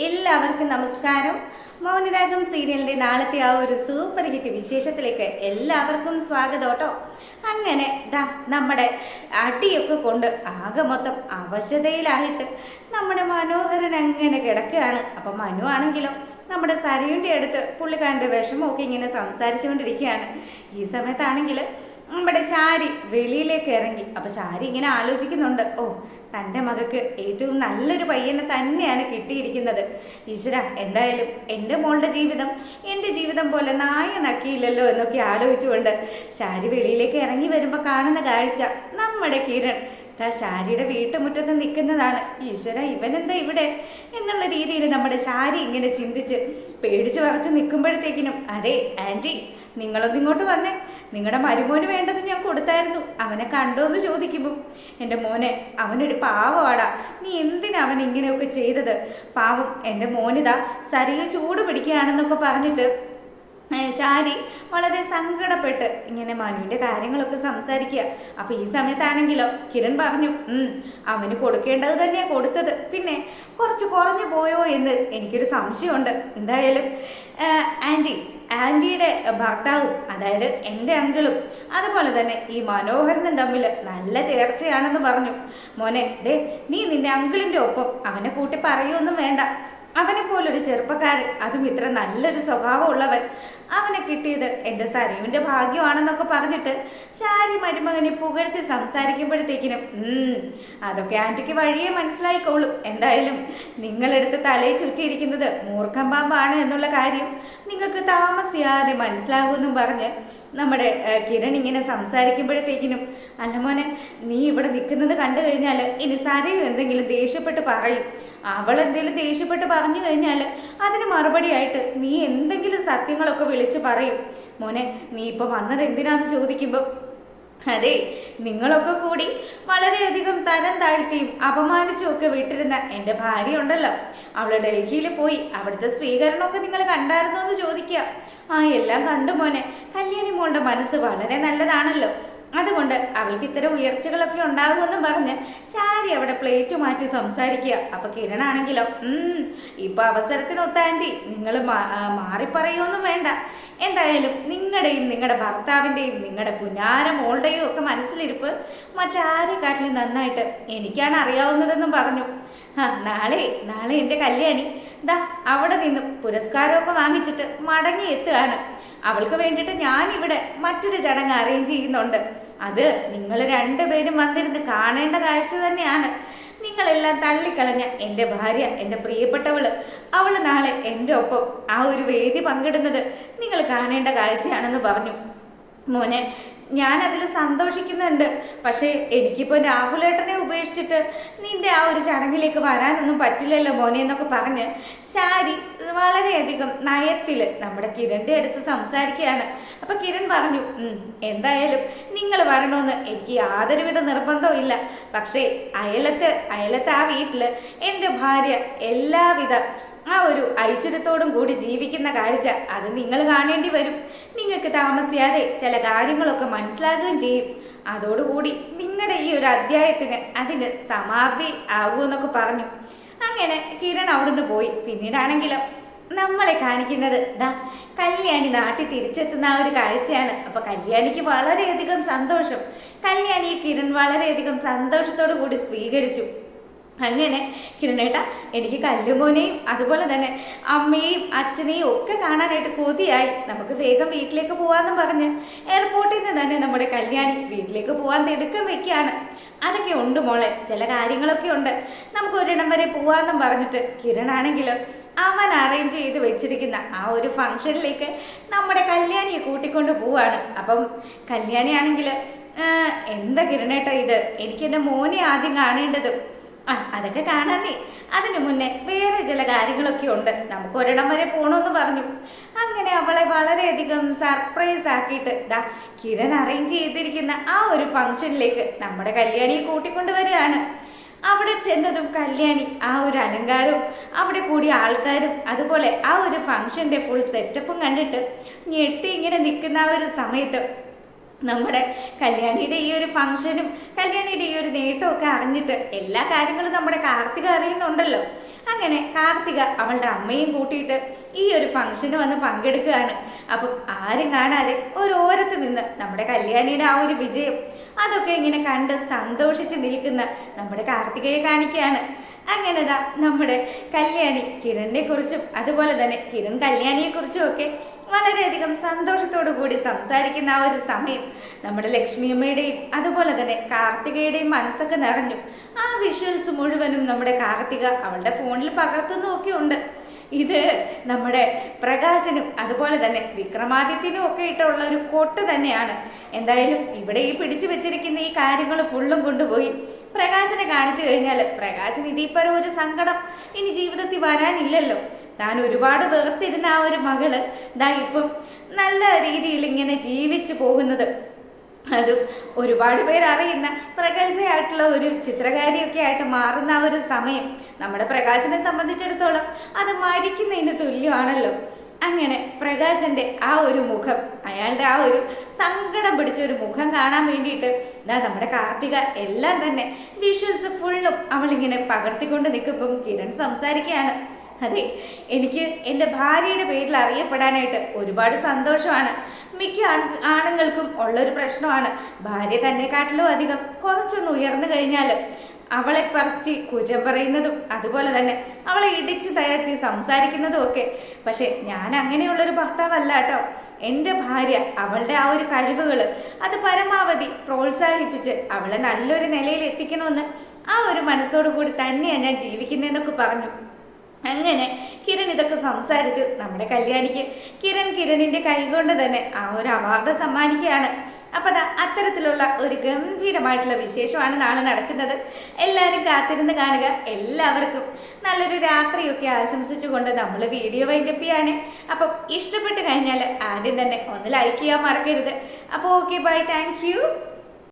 എല്ലാവർക്കും നമസ്കാരം. മൗനരാഗം സീരിയലിന്റെ നാളത്തെ ആ ഒരു സൂപ്പർ ഹിറ്റ് വിശേഷത്തിലേക്ക് എല്ലാവർക്കും സ്വാഗതം കേട്ടോ. അങ്ങനെ നമ്മുടെ അടിയൊക്കെ കൊണ്ട് ആകെ മൊത്തം അവശതയിലായിട്ട് നമ്മുടെ മനോഹരൻ അങ്ങനെ കിടക്കുകയാണ്. അപ്പം മനു ആണെങ്കിലോ നമ്മുടെ സരയുടെ അടുത്ത് പുള്ളിക്കാരൻ്റെ വിഷമമൊക്കെ ഇങ്ങനെ സംസാരിച്ചുകൊണ്ടിരിക്കുകയാണ്. ഈ സമയത്താണെങ്കിൽ നമ്മുടെ ശാരി വെളിയിലേക്ക് ഇറങ്ങി. അപ്പം ശാരി ഇങ്ങനെ ആലോചിക്കുന്നുണ്ട്, തൻ്റെ മകൾക്ക് ഏറ്റവും നല്ലൊരു പയ്യനെ തന്നെയാണ് കിട്ടിയിരിക്കുന്നത്. ഈശ്വര, എന്തായാലും എൻ്റെ മോളുടെ ജീവിതം എൻ്റെ ജീവിതം പോലെ നായ നക്കിയില്ലല്ലോ എന്നൊക്കെ ആലോചിച്ചുകൊണ്ട് ശാരി വെളിയിലേക്ക് ഇറങ്ങി വരുമ്പോൾ കാണുന്ന കാഴ്ച നമ്മുടെ കിരൺ ശാരിയുടെ വീട്ടുമുറ്റത്ത് നിൽക്കുന്നതാണ്. ഈശ്വര, ഇവനെന്താ ഇവിടെ എന്നുള്ള രീതിയിൽ നമ്മുടെ ശാരി ഇങ്ങനെ ചിന്തിച്ച് പേടിച്ച് വറച്ച് നിൽക്കുമ്പോഴത്തേക്കിനും, അതെ ആൻറ്റി, നിങ്ങളൊന്നും ഇങ്ങോട്ട് വന്നേ, നിങ്ങളുടെ മരുമോന് വേണ്ടത് ഞാൻ കൊടുത്തായിരുന്നു. അവനെ കണ്ടോ എന്ന് ചോദിക്കുമ്പോൾ, എൻ്റെ മോനെ, അവനൊരു പാവമാടാ, നീ എന്തിനാ അവൻ ഇങ്ങനെയൊക്കെ ചെയ്തത്? പാവം എൻ്റെ മോനിതാ സരിയെ ചൂട് പിടിക്കുകയാണെന്നൊക്കെ പറഞ്ഞിട്ട് ശാരി വളരെ സങ്കടപ്പെട്ട് ഇങ്ങനെ മനുവിൻ്റെ കാര്യങ്ങളൊക്കെ സംസാരിക്കുക. അപ്പം ഈ സമയത്താണെങ്കിലോ കിരൺ പറഞ്ഞു, അവന് കൊടുക്കേണ്ടത് തന്നെയാണ് കൊടുത്തത്, പിന്നെ കുറച്ച് കുറഞ്ഞു പോയോ എന്ന് എനിക്കൊരു സംശയമുണ്ട്. എന്തായാലും ആൻറ്റിയുടെ ഭർത്താവും, അതായത് എൻ്റെ അങ്കിളും അതുപോലെ തന്നെ ഈ മനോഹരനും തമ്മിൽ നല്ല ചേർച്ചയാണെന്ന് പറഞ്ഞു. മോനെ, നീ നിന്റെ അങ്കിളിൻ്റെ ഒപ്പം അവനെ കൂട്ടി പറയുമൊന്നും വേണ്ട. അവനെ പോലൊരു ചെറുപ്പക്കാരൻ, അതും ഇത്ര നല്ലൊരു സ്വഭാവമുള്ളവൻ, അവനെ കിട്ടിയത് എൻ്റെ സരീവിൻ്റെ ഭാഗ്യമാണെന്നൊക്കെ പറഞ്ഞിട്ട് ശാരി മരുമകനെ പുകഴ്ത്തി സംസാരിക്കുമ്പോഴത്തേക്കിനും അതൊക്കെ ആൻറ്റിക്ക് വഴിയെ മനസ്സിലായിക്കോളും. എന്തായാലും നിങ്ങളെടുത്ത് തലയിൽ ചുറ്റിയിരിക്കുന്നത് മൂർഖം പാമ്പാണ് എന്നുള്ള കാര്യം നിങ്ങൾക്ക് താമസിയാതെ മനസ്സിലാകുമെന്നും പറഞ്ഞ് നമ്മുടെ കിരൺ ഇങ്ങനെ സംസാരിക്കുമ്പോഴത്തേക്കിനും, അല്ല മോനെ, നീ ഇവിടെ നിൽക്കുന്നത് കണ്ടു കഴിഞ്ഞാൽ ഇനി സരയു എന്തെങ്കിലും ദേഷ്യപ്പെട്ട് പറയും. അവൾ എന്തെങ്കിലും ദേഷ്യപ്പെട്ട് പറഞ്ഞു കഴിഞ്ഞാൽ അതിന് മറുപടിയായിട്ട് നീ എന്തെങ്കിലും സത്യങ്ങളൊക്കെ വിളിച്ച് പറയും. മോനെ, നീ ഇപ്പോൾ വന്നത് എന്തിനാന്ന് ചോദിക്കുമ്പോൾ, അതെ, നിങ്ങളൊക്കെ കൂടി വളരെയധികം തരം താഴ്ത്തിയും അപമാനിച്ചും ഒക്കെ വിട്ടിരുന്ന എൻ്റെ ഭാര്യ ഉണ്ടല്ലോ, അവൾ ഡൽഹിയിൽ പോയി അവിടുത്തെ സ്വീകരണമൊക്കെ നിങ്ങൾ കണ്ടായിരുന്നോ എന്ന് ചോദിക്കുക. എല്ലാം കണ്ടു മോനെ, കല്യാണി മോളുടെ മനസ്സ് വളരെ നല്ലതാണല്ലോ, അതുകൊണ്ട് അവൾക്ക് ഇത്തരം ഉയർച്ചകളൊക്കെ ഉണ്ടാകുമെന്ന് പറഞ്ഞ് ശാരി അവിടെ പ്ലേറ്റ് മാറ്റി സംസാരിക്കുക. അപ്പൊ കിരണാണെങ്കിലോ, ഇപ്പൊ അവസരത്തിനൊത്ത ആൻറ്റി, നിങ്ങൾ മാറിപ്പറയൊന്നും വേണ്ട. എന്തായാലും നിങ്ങളുടെയും നിങ്ങളുടെ ഭർത്താവിൻ്റെയും നിങ്ങളുടെ പുന്നാര മോളുടെയും ഒക്കെ മനസ്സിലിരിപ്പ് മറ്റാരെക്കാട്ടിലും നന്നായിട്ട് എനിക്കാണ് അറിയാവുന്നതെന്നും പറഞ്ഞു. നാളെ എൻ്റെ കല്യാണി അവിടെ നിന്നും പുരസ്കാരമൊക്കെ വാങ്ങിച്ചിട്ട് മടങ്ങി എത്തുകയാണ്. അവൾക്ക് വേണ്ടിയിട്ട് ഞാനിവിടെ മറ്റൊരു ചടങ്ങ് അറേഞ്ച് ചെയ്യുന്നുണ്ട്. അത് നിങ്ങൾ രണ്ടുപേരും വന്നിരുന്ന് കാണേണ്ട കാഴ്ച തന്നെയാണ്. നിങ്ങളെല്ലാം തള്ളിക്കളഞ്ഞ എൻ്റെ ഭാര്യ, എൻ്റെ പ്രിയപ്പെട്ടവള്, അവൾ നാളെ എൻ്റെ ഒപ്പം ആ ഒരു വേദി പങ്കിടുന്നത് നിങ്ങൾ കാണേണ്ട കാഴ്ചയാണെന്ന് പറഞ്ഞു. മോനെ, ഞാനതിൽ സന്തോഷിക്കുന്നുണ്ട്, പക്ഷേ എനിക്കിപ്പോൾ രാഹുലേട്ടനെ ഉപേക്ഷിച്ചിട്ട് നിന്റെ ആ ഒരു ചടങ്ങിലേക്ക് വരാനൊന്നും പറ്റില്ലല്ലോ മോനെ എന്നൊക്കെ പറഞ്ഞ് ശാരി വളരെയധികം നയത്തിൽ നമ്മുടെ കിരണിൻ്റെ അടുത്ത് സംസാരിക്കുകയാണ്. അപ്പം കിരൺ പറഞ്ഞു, എന്തായാലും നിങ്ങൾ വരണമെന്ന് എനിക്ക് യാതൊരുവിധ നിർബന്ധവും ഇല്ല, പക്ഷേ അയലത്തെ ആ വീട്ടിൽ എൻ്റെ ഭാര്യ എല്ലാവിധ ആ ഒരു ഐശ്വര്യത്തോടും കൂടി ജീവിക്കുന്ന കാഴ്ച അത് നിങ്ങൾ കാണേണ്ടി വരും. നിങ്ങൾക്ക് താമസിയാതെ ചില കാര്യങ്ങളൊക്കെ മനസ്സിലാകുകയും ചെയ്യും. അതോടുകൂടി നിങ്ങളുടെ ഈ ഒരു അധ്യായത്തിന് അതിന് സമാപ്തി ആകുമെന്നൊക്കെ പറഞ്ഞു. അങ്ങനെ കിരൺ അവിടുന്ന് പോയി. പിന്നീടാണെങ്കിലോ നമ്മളെ കാണിക്കുന്നത് കല്യാണി നാട്ടിൽ തിരിച്ചെത്തുന്ന ആ ഒരു കാഴ്ചയാണ്. അപ്പൊ കല്യാണിക്ക് വളരെയധികം സന്തോഷം. കല്യാണിയെ കിരൺ വളരെയധികം സന്തോഷത്തോടു കൂടി സ്വീകരിച്ചു. അങ്ങനെ കിരണേട്ട, എനിക്ക് കല്ലുമോനെയും അതുപോലെ തന്നെ അമ്മയെയും അച്ഛനെയും ഒക്കെ കാണാനായിട്ട് കൊതിയായി, നമുക്ക് വേഗം വീട്ടിലേക്ക് പോവാന്നും പറഞ്ഞ് എയർപോർട്ടിൽ നിന്ന് തന്നെ നമ്മുടെ കല്യാണി വീട്ടിലേക്ക് പോവാൻ തിടുക്കം വെക്കുകയാണ്. അതൊക്കെ ഉണ്ട് മോളെ, ചില കാര്യങ്ങളൊക്കെ ഉണ്ട്, നമുക്ക് ഒരിടം വരെ പോവാന്നും പറഞ്ഞിട്ട് കിരണാണെങ്കിലും അവൻ അറേഞ്ച് ചെയ്ത് വെച്ചിരിക്കുന്ന ആ ഒരു ഫംഗ്ഷനിലേക്ക് നമ്മുടെ കല്യാണിയെ കൂട്ടിക്കൊണ്ട് പോവാണ്. അപ്പം കല്യാണിയാണെങ്കിൽ, എന്താ കിരണേട്ട ഇത്, എനിക്ക് എൻ്റെ മോനെ ആദ്യം കാണേണ്ടത്. അതൊക്കെ കാണാനേ, അതിനു മുന്നേ വേറെ ചില കാര്യങ്ങളൊക്കെ ഉണ്ട്, നമുക്ക് ഒരിടം വരെ പോകണമെന്ന് പറഞ്ഞു. അങ്ങനെ അവളെ വളരെയധികം സർപ്രൈസ് ആക്കിയിട്ട് കിരൺ അറേഞ്ച് ചെയ്തിരിക്കുന്ന ആ ഒരു ഫംഗ്ഷനിലേക്ക് നമ്മുടെ കല്യാണിയെ കൂട്ടിക്കൊണ്ടുവരികയാണ്. അവിടെ ചെന്നതും കല്യാണി ആ ഒരു അലങ്കാരവും അവിടെ കൂടിയ ആൾക്കാരും അതുപോലെ ആ ഒരു ഫംഗ്ഷൻ്റെ ഫുൾ സെറ്റപ്പും കണ്ടിട്ട് ഞെട്ടി ഇങ്ങനെ നിൽക്കുന്ന ആ ഒരു സമയത്ത് നമ്മുടെ കല്യാണിയുടെ ഈ ഒരു ഫംഗ്ഷനും കല്യാണിയുടെ ഈ ഒരു നേട്ടമൊക്കെ അറിഞ്ഞിട്ട് എല്ലാ കാര്യങ്ങളും നമ്മുടെ കാർത്തിക അറിയുന്നുണ്ടല്ലോ. അങ്ങനെ കാർത്തിക അവളുടെ അമ്മയും കൂട്ടിയിട്ട് ഈ ഒരു ഫംഗ്ഷന് വന്ന് പങ്കെടുക്കുകയാണ്. അപ്പം ആരും കാണാതെ ഓരോരത്ത് നിന്ന് നമ്മുടെ കല്യാണിയുടെ ആ ഒരു വിജയം അതൊക്കെ ഇങ്ങനെ കണ്ട് സന്തോഷിച്ച് നിൽക്കുന്ന നമ്മുടെ കാർത്തികയെ കാണിക്കുകയാണ്. അങ്ങനെതാ നമ്മുടെ കല്യാണി കിരണിനെ കുറിച്ചും അതുപോലെ തന്നെ കിരൺ കല്യാണിയെ കുറിച്ചും ഒക്കെ വളരെയധികം സന്തോഷത്തോടു കൂടി സംസാരിക്കുന്ന ആ ഒരു സമയം നമ്മുടെ ലക്ഷ്മിയമ്മയുടെയും അതുപോലെ തന്നെ കാർത്തികയുടെയും മനസ്സൊക്കെ നിറഞ്ഞു. ആ വിഷ്വൽസ് മുഴുവനും നമ്മുടെ കാർത്തിക അവളുടെ ഫോണിൽ പകർത്തുന്നൊക്കെ ഉണ്ട്. ഇത് നമ്മുടെ പ്രകാശനും അതുപോലെ തന്നെ വിക്രമാദിത്യനും ഒക്കെ ഇട്ടുള്ള ഒരു കൊട്ട് തന്നെയാണ്. എന്തായാലും ഇവിടെ ഈ പിടിച്ചു വെച്ചിരിക്കുന്ന ഈ കാര്യങ്ങൾ ഫുള്ളും കൊണ്ടുപോയി പ്രകാശനെ കാണിച്ചു കഴിഞ്ഞാൽ പ്രകാശൻ ഇതിപ്പരം ഒരു സങ്കടം ഇനി ജീവിതത്തിൽ വരാനില്ലല്ലോ. താൻ ഒരുപാട് വെറുത്തിരുന്ന ആ ഒരു മകള് ദാ ഇപ്പം നല്ല രീതിയിൽ ഇങ്ങനെ ജീവിച്ചു പോകുന്നത്, അതും ഒരുപാട് പേരറിയുന്ന പ്രഗത്ഭയായിട്ടുള്ള ഒരു ചിത്രകാരിയൊക്കെ ആയിട്ട് മാറുന്ന ആ ഒരു സമയം നമ്മുടെ പ്രകാശനെ സംബന്ധിച്ചിടത്തോളം അത് മരിക്കുന്നതിന് തുല്യമാണല്ലോ. അങ്ങനെ പ്രകാശന്റെ ആ ഒരു മുഖം, അയാളുടെ ആ ഒരു സങ്കടം പിടിച്ച ഒരു മുഖം കാണാൻ വേണ്ടിയിട്ട് നമ്മുടെ കാർത്തിക എല്ലാം തന്നെ വിഷ്വൽസ് ഫുള്ളും അവളിങ്ങനെ പകർത്തിക്കൊണ്ട് നിൽക്കുമ്പം കിരൺ സംസാരിക്കുകയാണ്. അതെ, എനിക്ക് എൻ്റെ ഭാര്യയുടെ പേരിൽ അറിയപ്പെടാനായിട്ട് ഒരുപാട് സന്തോഷമാണ്. മിക്ക ആണുങ്ങൾക്കും ഉള്ളൊരു പ്രശ്നമാണ് ഭാര്യ തന്നെക്കാട്ടിലും അധികം കുറച്ചൊന്ന് ഉയർന്നു കഴിഞ്ഞാൽ അവളെ പറിച്ച് കുറ്റം പറയുന്നതും അതുപോലെ തന്നെ അവളെ ഇടിച്ച് തയർത്തി സംസാരിക്കുന്നതും ഒക്കെ. പക്ഷെ ഞാൻ അങ്ങനെയുള്ളൊരു ഭർത്താവല്ല കേട്ടോ. എൻ്റെ ഭാര്യ അവളുടെ ആ ഒരു കഴിവുകൾ അത് പരമാവധി പ്രോത്സാഹിപ്പിച്ച് അവളെ നല്ലൊരു നിലയിൽ എത്തിക്കണമെന്ന് ആ ഒരു മനസ്സോടു കൂടി തന്നെയാണ് ഞാൻ ജീവിക്കുന്നതെന്നൊക്കെ പറഞ്ഞു. അങ്ങനെ കിരൺ ഇതൊക്കെ സംസാരിച്ചു നമ്മുടെ കല്യാണിക്ക് കിരണിന്റെ കൈകൊണ്ട് തന്നെ ആ ഒരു അവാർഡ് സമ്മാനിക്കുകയാണ്. അപ്പം അത്തരത്തിലുള്ള ഒരു ഗംഭീരമായിട്ടുള്ള വിശേഷമാണ് നാളെ നടക്കുന്നത്. എല്ലാവരും കാത്തിരുന്ന് കാണുക. എല്ലാവർക്കും നല്ലൊരു രാത്രിയൊക്കെ ആശംസിച്ചുകൊണ്ട് നമ്മൾ വീഡിയോ വൈൻഡപ്പ് ചെയ്യാണ്. അപ്പം ഇഷ്ടപ്പെട്ട് കഴിഞ്ഞാൽ ആദ്യം തന്നെ ഒന്ന് ലൈക്ക് ചെയ്യാൻ മറക്കരുത്. അപ്പോൾ ഓക്കെ, ബൈ, താങ്ക് യു.